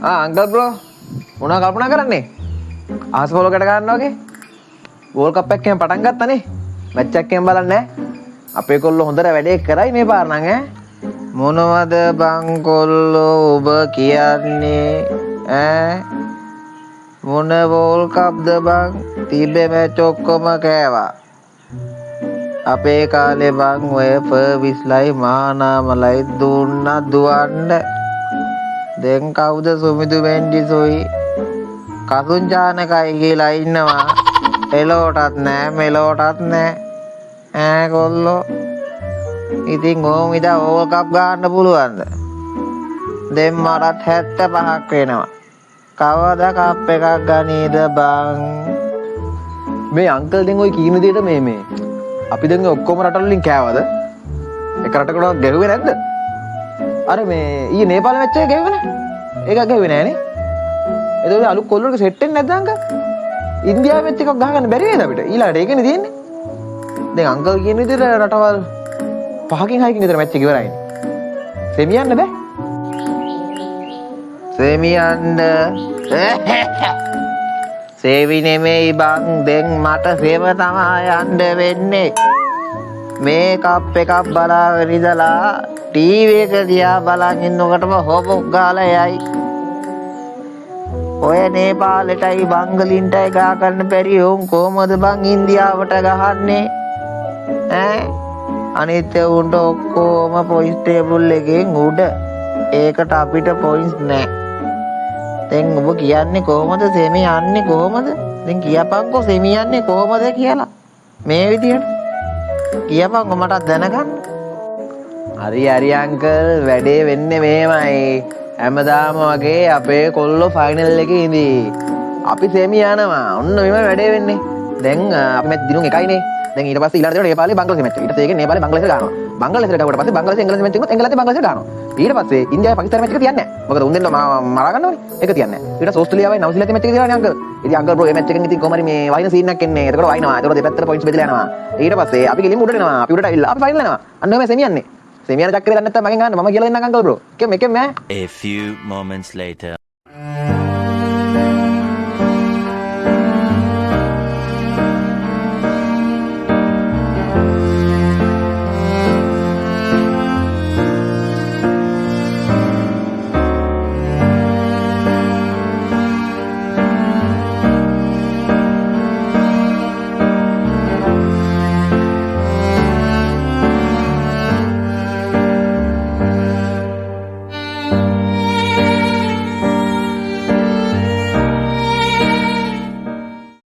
Uncle bro මොනවා කල්පනා කරන්නේ? අහස පොලො කැට ගන්නවා වගේ. වෝල්ඩ් කප් එකක් එහෙම පටන් ගත්තනේ. මැච් එකක් එහෙම බලන්නේ නැහැ. අපේ කොල්ලෝ හොඳට වැඩේ කරයි මේ පාර නම් ඈ. මොනවද බං කොල්ලෝ ඔබ කියන්නේ ඈ? මොන වෝල්ඩ් කප්ද බං? තිබ්බේ මැච් ඔක්කොම කෑවා. අපේ කාලේ බං ඔය ෆර්විස්ලයි මානාමලයි දුන්නා දුවන්න. දැන් කවුද සුමිදු වෙන්ඩිසොයි කසුන් ජානකයි කියලා ඉන්නවා. එලෝටත් නෑ මෙලෝටත් නෑ ඈ කොල්ලෝ. ඉතින් ඕම ඉදා වෝල්ඩ් කප් ගන්න පුළුවන්ද? දැන් මටත් 75ක් වෙනවා. කවද කප් එකක් ගනීද බං? මේ අංකල් දෙන් ඔය කීන දෙයට මේ අපි දැන් ඔක්කොම රටවල් වලින් කෑවද? එක රටකටවත් ගැහුවේ නැද්ද? අර මේ ඊයේ නේපාල මැච් එක ගැහුවේ නේ. ඒක ගැහුවේ නෑනේ. එතකොට අලුත් කොල්ලෝට සෙට් වෙන්නේ නැද්ද අංකල්? ඉන්දියාව මැච් එකක් ගහගන්න බැරි නේද අපිට? ඊළඟට ඒකනේ තියෙන්නේ. දැන් අංකල් කියන විදිහට රටවල් 5කින් 6කින් විතර මැච් එක ඉවරයිනේ. සෙමි යන්න බෑ. සෙමි යන්න සේවි නෙමෙයි බං දැන් මට සෙම තමයි යන්න වෙන්නේ. මේ කප් එකක් බලාගෙන ඉඳලා ටීවී එක දිහා බලන් ඉන්නකොටම හොබොක් ගාලා යයි. ඔය නේපාලෙටයි බංගලින්ටයි ගහ ගන්න බැරි උන් කොහමද බං ඉන්දියාවට ගහන්නේ ඈ? අනිත් උන්ට ඔක්කොම පොයින්ට් ටේබල් එකෙන් උඩ. ඒකට අපිට පොයින්ට්ස් නැහැ. දැන් ඔබ කියන්නේ කොහමද සෙමි යන්නේ කොහමද? දැන් කියපන්කෝ සෙමි යන්නේ කොහමද කියලා. මේ විදියට කියපන්කෝ මට දැනගන්න. හරි අංකල් වැඩේ වෙන්නේ මෙහෙමයි. හැමදාම වගේ අපේ කොල්ලෝ ෆයිනල් එකේ ඉඳී. අපි සෙමි යනවා. ඔන්න මෙහෙම වැඩේ වෙන්නේ. දැන් අපි මැච් දිනුම් එකයිනේ. දැන් ඊට පස්සේ ඊළඟ දවසේ නේපාලේ බංග්ලාදේශ මැච් එක. ඊට පස්සේ ඒකේ නේපාලේ බංග්ලාදේශ ගන්නවා. බංග්ලාදේශ ගාවට පස්සේ බංග්ලාදේශ එංගලන්ත මැච් එකත් එංගලන්තේ බංග්ලාදේශ ගන්නවා. ඊට පස්සේ ඉන්දියාවේ පාකිස්තාන මැච් එක තියන්නේ නැහැ. මොකද උන් දෙන්න මරා ගන්නවනේ. ඒක තියන්නේ නැහැ. ඊට පස්සේ ඕස්ට්‍රේලියාවයි නවසීලන්තේ මැච් එක තියනවා නේ අංකල්. ඉතින් අංකල් බ්‍රෝ මේ මැච් එකෙන් ඉතින් කොහමරි මේ වයින් සීන් එකක් එන්නේ. එතකොට වයින්නවා. එතකොට දෙපැත්තට පොයින්ට්ස් බෙදලා යනවා. ඊට පස්සේ අපි ගෙලින් උඩට එනවා. අපි උඩට ඇවිල්ලා අපි ෆයිනල් යනවා. අන්න ඔය සෙමි යන්නේ. සෙමි යන චක්කරේ දන්නේ නැත්නම් මගෙන් ගන්න මම කියලා දෙන්නම් අංකල් බ්‍රෝ. එකෙන් ඈ. A few moments later